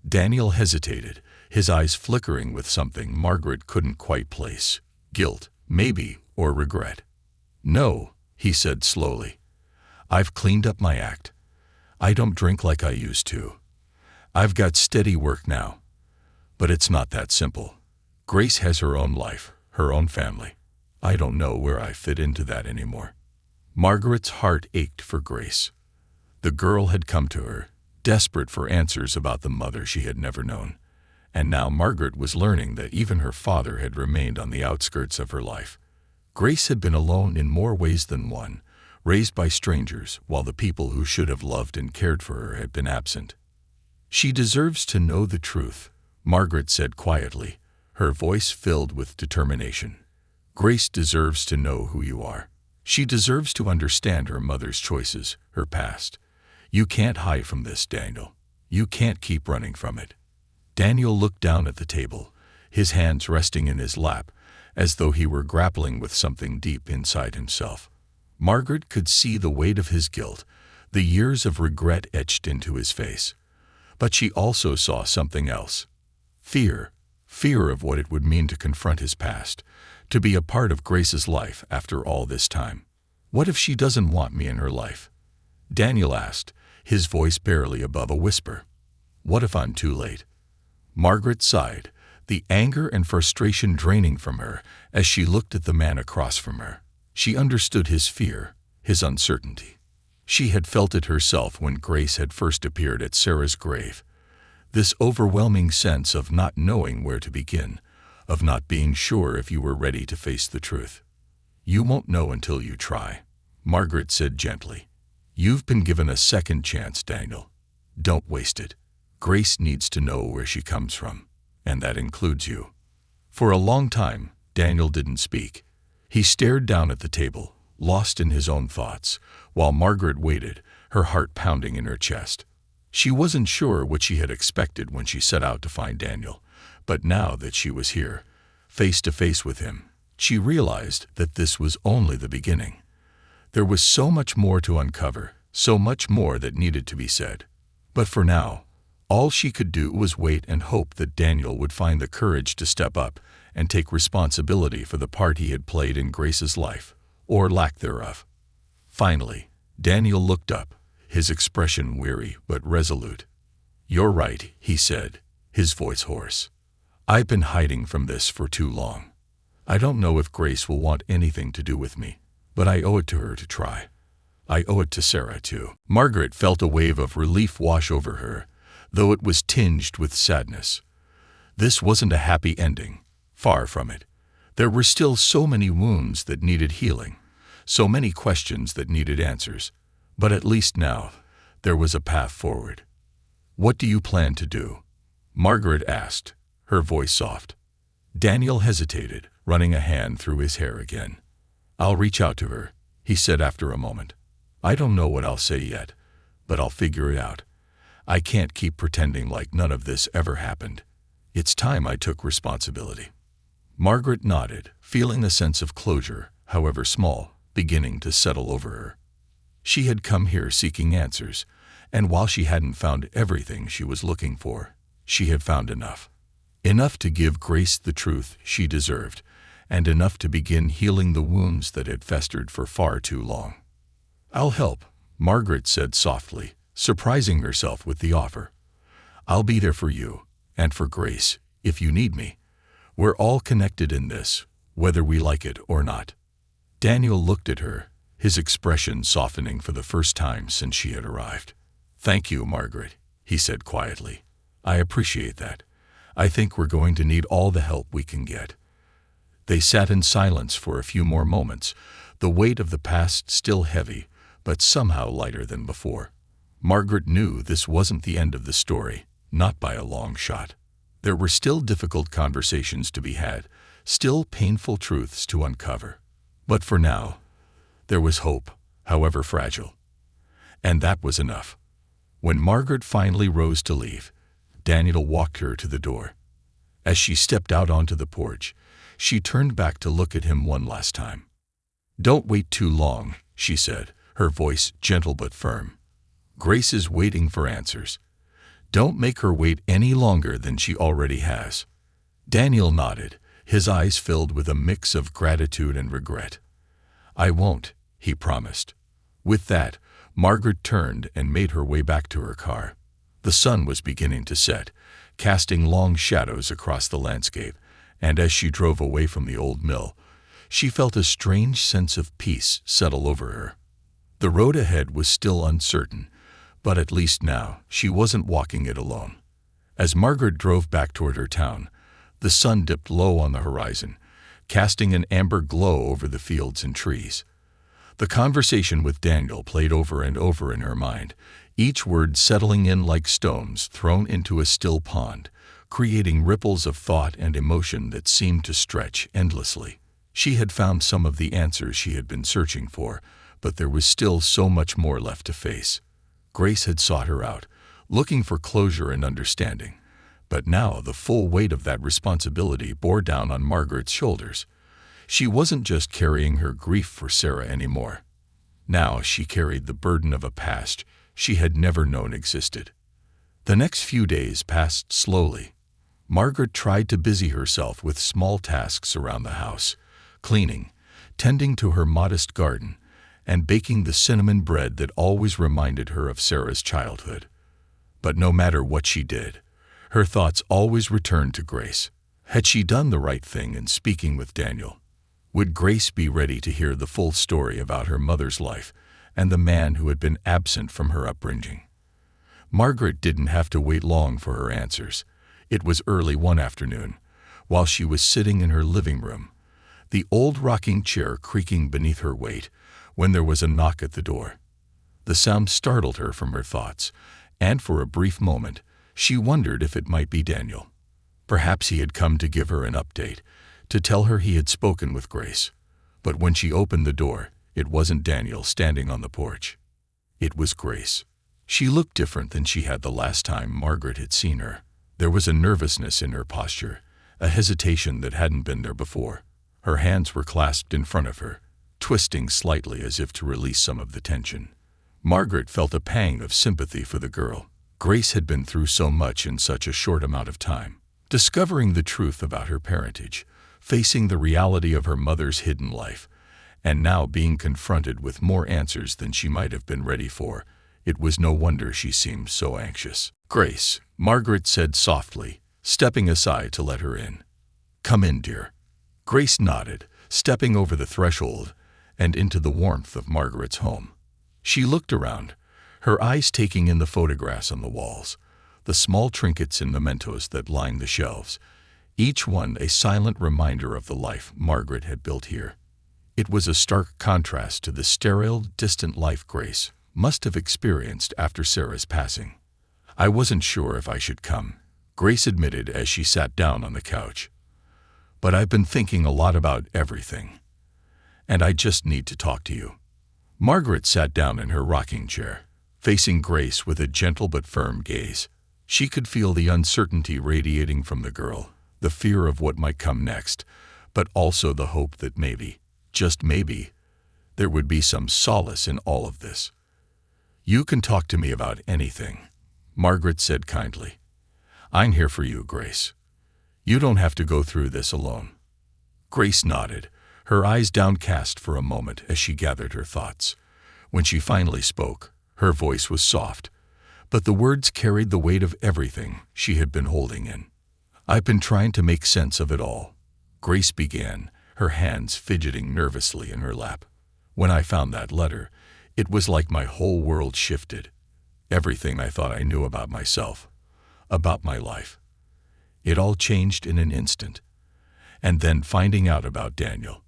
Daniel hesitated, his eyes flickering with something Margaret couldn't quite place. Guilt, maybe, or regret. "No," he said slowly. "I've cleaned up my act. I don't drink like I used to. I've got steady work now. But it's not that simple. Grace has her own life, her own family. I don't know where I fit into that anymore." Margaret's heart ached for Grace. The girl had come to her, desperate for answers about the mother she had never known. And now Margaret was learning that even her father had remained on the outskirts of her life. Grace had been alone in more ways than one, raised by strangers while the people who should have loved and cared for her had been absent. "She deserves to know the truth," Margaret said quietly, her voice filled with determination. "Grace deserves to know who you are. She deserves to understand her mother's choices, her past. You can't hide from this, Daniel. You can't keep running from it." Daniel looked down at the table, his hands resting in his lap, as though he were grappling with something deep inside himself. Margaret could see the weight of his guilt, the years of regret etched into his face. But she also saw something else. Fear of what it would mean to confront his past, to be a part of Grace's life after all this time. "What if she doesn't want me in her life?" Daniel asked, his voice barely above a whisper. "What if I'm too late?" Margaret sighed, the anger and frustration draining from her as she looked at the man across from her. She understood his fear, his uncertainty. She had felt it herself when Grace had first appeared at Sarah's grave. This overwhelming sense of not knowing where to begin, of not being sure if you were ready to face the truth. "You won't know until you try," Margaret said gently. "You've been given a second chance, Daniel. Don't waste it. Grace needs to know where she comes from, and that includes you." For a long time, Daniel didn't speak. He stared down at the table, lost in his own thoughts, while Margaret waited, her heart pounding in her chest. She wasn't sure what she had expected when she set out to find Daniel, but now that she was here, face to face with him, she realized that this was only the beginning. There was so much more to uncover, so much more that needed to be said. But for now, all she could do was wait and hope that Daniel would find the courage to step up and take responsibility for the part he had played in Grace's life, or lack thereof. Finally, Daniel looked up, his expression weary but resolute. "You're right," he said, his voice hoarse. "I've been hiding from this for too long. I don't know if Grace will want anything to do with me, but I owe it to her to try. I owe it to Sarah, too." Margaret felt a wave of relief wash over her, though it was tinged with sadness. This wasn't a happy ending, far from it. There were still so many wounds that needed healing, so many questions that needed answers, but at least now, there was a path forward. "What do you plan to do?" Margaret asked, her voice soft. Daniel hesitated, running a hand through his hair again. "I'll reach out to her," he said after a moment. "I don't know what I'll say yet, but I'll figure it out. I can't keep pretending like none of this ever happened. It's time I took responsibility." Margaret nodded, feeling a sense of closure, however small, beginning to settle over her. She had come here seeking answers, and while she hadn't found everything she was looking for, she had found enough. Enough to give Grace the truth she deserved, and enough to begin healing the wounds that had festered for far too long. "I'll help," Margaret said softly, surprising herself with the offer. "I'll be there for you, and for Grace, if you need me. We're all connected in this, whether we like it or not." Daniel looked at her, his expression softening for the first time since she had arrived. "Thank you, Margaret," he said quietly. "I appreciate that. I think we're going to need all the help we can get." They sat in silence for a few more moments, the weight of the past still heavy, but somehow lighter than before. Margaret knew this wasn't the end of the story, not by a long shot. There were still difficult conversations to be had, still painful truths to uncover. But for now, there was hope, however fragile. And that was enough. When Margaret finally rose to leave, Daniel walked her to the door. As she stepped out onto the porch, she turned back to look at him one last time. "Don't wait too long," she said, her voice gentle but firm. "Grace is waiting for answers. Don't make her wait any longer than she already has." Daniel nodded, his eyes filled with a mix of gratitude and regret. "I won't," he promised. With that, Margaret turned and made her way back to her car. The sun was beginning to set, casting long shadows across the landscape, and as she drove away from the old mill, she felt a strange sense of peace settle over her. The road ahead was still uncertain, but at least now she wasn't walking it alone. As Margaret drove back toward her town, the sun dipped low on the horizon, casting an amber glow over the fields and trees. The conversation with Daniel played over and over in her mind, each word settling in like stones thrown into a still pond, creating ripples of thought and emotion that seemed to stretch endlessly. She had found some of the answers she had been searching for, but there was still so much more left to face. Grace had sought her out, looking for closure and understanding, but now the full weight of that responsibility bore down on Margaret's shoulders. She wasn't just carrying her grief for Sarah anymore. Now she carried the burden of a past she had never known existed. The next few days passed slowly. Margaret tried to busy herself with small tasks around the house, cleaning, tending to her modest garden, and baking the cinnamon bread that always reminded her of Sarah's childhood. But no matter what she did, her thoughts always returned to Grace. Had she done the right thing in speaking with Daniel? Would Grace be ready to hear the full story about her mother's life and the man who had been absent from her upbringing? Margaret didn't have to wait long for her answers. It was early one afternoon, while she was sitting in her living room, the old rocking chair creaking beneath her weight, when there was a knock at the door. The sound startled her from her thoughts, and for a brief moment, she wondered if it might be Daniel. Perhaps he had come to give her an update, to tell her he had spoken with Grace. But when she opened the door, it wasn't Daniel standing on the porch. It was Grace. She looked different than she had the last time Margaret had seen her. There was a nervousness in her posture, a hesitation that hadn't been there before. Her hands were clasped in front of her, twisting slightly as if to release some of the tension. Margaret felt a pang of sympathy for the girl. Grace had been through so much in such a short amount of time. Discovering the truth about her parentage, facing the reality of her mother's hidden life, and now being confronted with more answers than she might have been ready for, it was no wonder she seemed so anxious. "Grace," Margaret said softly, stepping aside to let her in. "Come in, dear." Grace nodded, stepping over the threshold and into the warmth of Margaret's home. She looked around, her eyes taking in the photographs on the walls, the small trinkets and mementos that lined the shelves, each one a silent reminder of the life Margaret had built here. It was a stark contrast to the sterile, distant life Grace must have experienced after Sarah's passing. "I wasn't sure if I should come," Grace admitted as she sat down on the couch. "But I've been thinking a lot about everything, and I just need to talk to you." Margaret sat down in her rocking chair, facing Grace with a gentle but firm gaze. She could feel the uncertainty radiating from the girl, the fear of what might come next, but also the hope that maybe, just maybe, there would be some solace in all of this. "You can talk to me about anything," Margaret said kindly. "I'm here for you, Grace. You don't have to go through this alone." Grace nodded, her eyes downcast for a moment as she gathered her thoughts. When she finally spoke, her voice was soft, but the words carried the weight of everything she had been holding in. "I've been trying to make sense of it all," Grace began, her hands fidgeting nervously in her lap. "When I found that letter, it was like my whole world shifted. Everything I thought I knew about myself, about my life. It all changed in an instant. And then finding out about Daniel.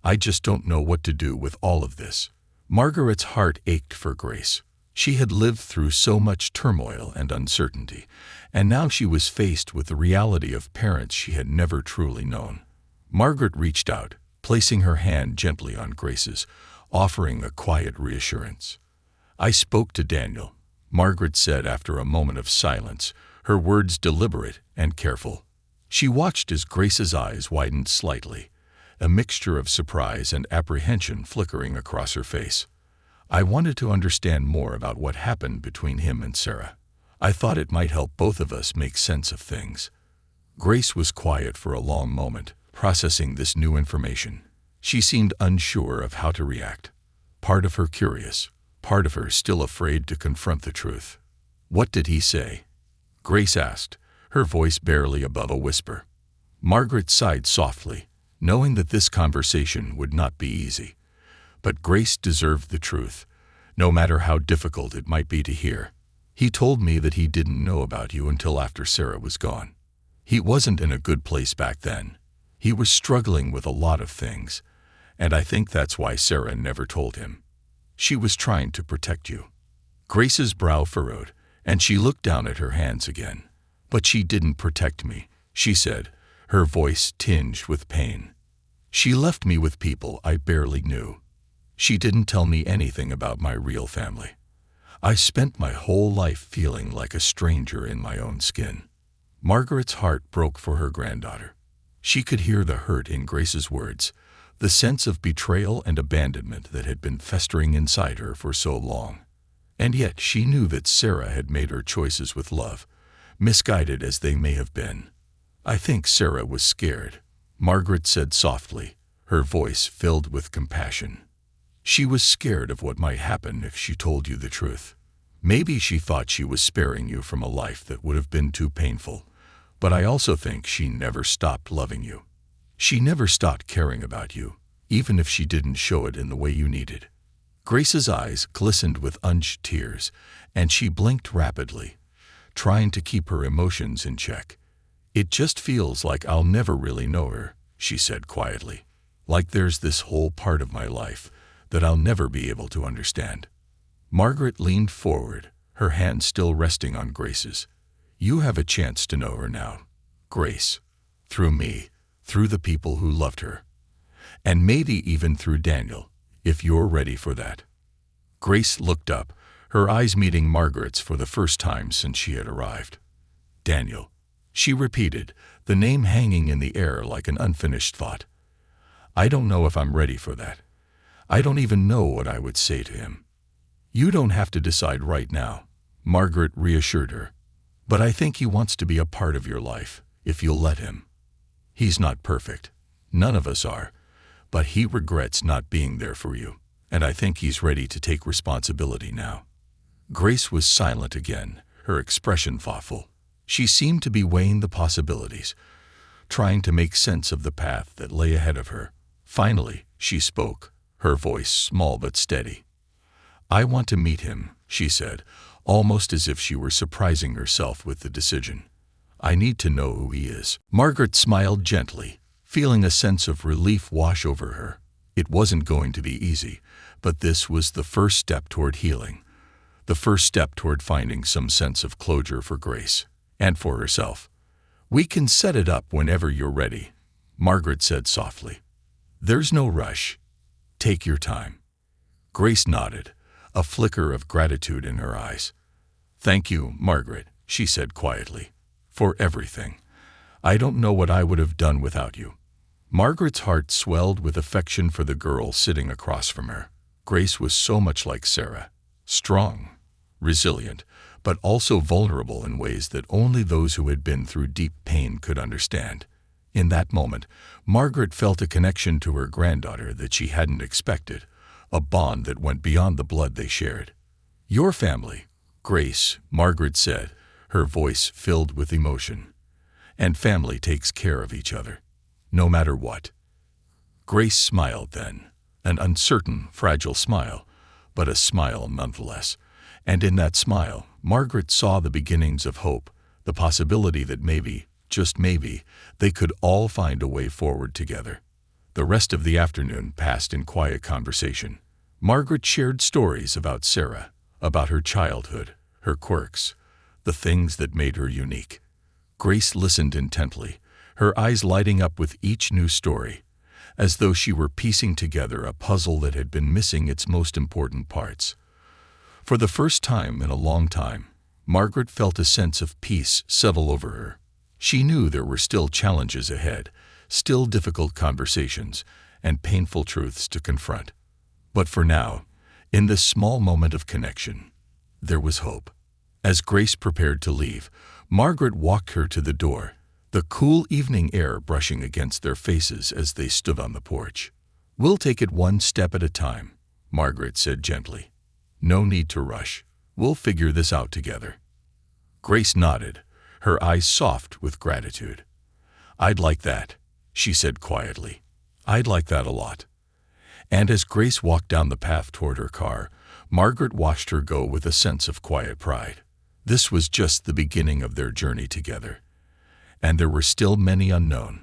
I just don't know what to do with all of this." Margaret's heart ached for Grace. She had lived through so much turmoil and uncertainty, and now she was faced with the reality of parents she had never truly known. Margaret reached out, placing her hand gently on Grace's, offering a quiet reassurance. "I spoke to Daniel," Margaret said after a moment of silence, her words deliberate and careful. She watched as Grace's eyes widened slightly, a mixture of surprise and apprehension flickering across her face. "I wanted to understand more about what happened between him and Sarah. I thought it might help both of us make sense of things." Grace was quiet for a long moment, processing this new information. She seemed unsure of how to react. Part of her curious, part of her still afraid to confront the truth. "What did he say?" Grace asked, her voice barely above a whisper. Margaret sighed softly, knowing that this conversation would not be easy. But Grace deserved the truth, no matter how difficult it might be to hear. "He told me that he didn't know about you until after Sarah was gone. He wasn't in a good place back then. He was struggling with a lot of things, and I think that's why Sarah never told him. She was trying to protect you." Grace's brow furrowed, and she looked down at her hands again. "But she didn't protect me," she said, her voice tinged with pain. "She left me with people I barely knew. She didn't tell me anything about my real family. I spent my whole life feeling like a stranger in my own skin." Margaret's heart broke for her granddaughter. She could hear the hurt in Grace's words, the sense of betrayal and abandonment that had been festering inside her for so long. And yet she knew that Sarah had made her choices with love, misguided as they may have been. "I think Sarah was scared," Margaret said softly, her voice filled with compassion. "She was scared of what might happen if she told you the truth. Maybe she thought she was sparing you from a life that would have been too painful, But I also think she never stopped loving you. She never stopped caring about you, even if she didn't show it in the way you needed." Grace's eyes glistened with unshed tears, and she blinked rapidly, trying to keep her emotions in check. "It just feels like I'll never really know her," she said quietly. "Like there's this whole part of my life that I'll never be able to understand." Margaret leaned forward, her hand still resting on Grace's. "You have a chance to know her now, Grace. Through me, through the people who loved her. And maybe even through Daniel, if you're ready for that." Grace looked up, her eyes meeting Margaret's for the first time since she had arrived. "Daniel," she repeated, the name hanging in the air like an unfinished thought. "I don't know if I'm ready for that. I don't even know what I would say to him." "You don't have to decide right now," Margaret reassured her. "But I think he wants to be a part of your life, if you'll let him. He's not perfect. None of us are. But he regrets not being there for you, and I think he's ready to take responsibility now." Grace was silent again, her expression thoughtful. She seemed to be weighing the possibilities, trying to make sense of the path that lay ahead of her. Finally, she spoke, her voice small but steady. "I want to meet him," she said, almost as if she were surprising herself with the decision. "I need to know who he is." Margaret smiled gently, feeling a sense of relief wash over her. It wasn't going to be easy, but this was the first step toward healing, the first step toward finding some sense of closure for Grace, and for herself. "We can set it up whenever you're ready," Margaret said softly. "There's no rush. Take your time." Grace nodded, a flicker of gratitude in her eyes. "Thank you, Margaret," she said quietly, "for everything. I don't know what I would have done without you." Margaret's heart swelled with affection for the girl sitting across from her. Grace was so much like Sarah, strong, resilient, but also vulnerable in ways that only those who had been through deep pain could understand. In that moment, Margaret felt a connection to her granddaughter that she hadn't expected, a bond that went beyond the blood they shared. "Your family, Grace," Margaret said, her voice filled with emotion. "And family takes care of each other, no matter what." Grace smiled then, an uncertain, fragile smile, but a smile nonetheless. And in that smile, Margaret saw the beginnings of hope, the possibility that maybe, just maybe, they could all find a way forward together. The rest of the afternoon passed in quiet conversation. Margaret shared stories about Sarah, about her childhood, her quirks, the things that made her unique. Grace listened intently, her eyes lighting up with each new story, as though she were piecing together a puzzle that had been missing its most important parts. For the first time in a long time, Margaret felt a sense of peace settle over her. She knew there were still challenges ahead, still difficult conversations, and painful truths to confront. But for now, in this small moment of connection, there was hope. As Grace prepared to leave, Margaret walked her to the door, the cool evening air brushing against their faces as they stood on the porch. "We'll take it one step at a time," Margaret said gently. "No need to rush. We'll figure this out together." Grace nodded, her eyes soft with gratitude. "I'd like that," she said quietly. "I'd like that a lot." And as Grace walked down the path toward her car, Margaret watched her go with a sense of quiet pride. This was just the beginning of their journey together, and there were still many unknown,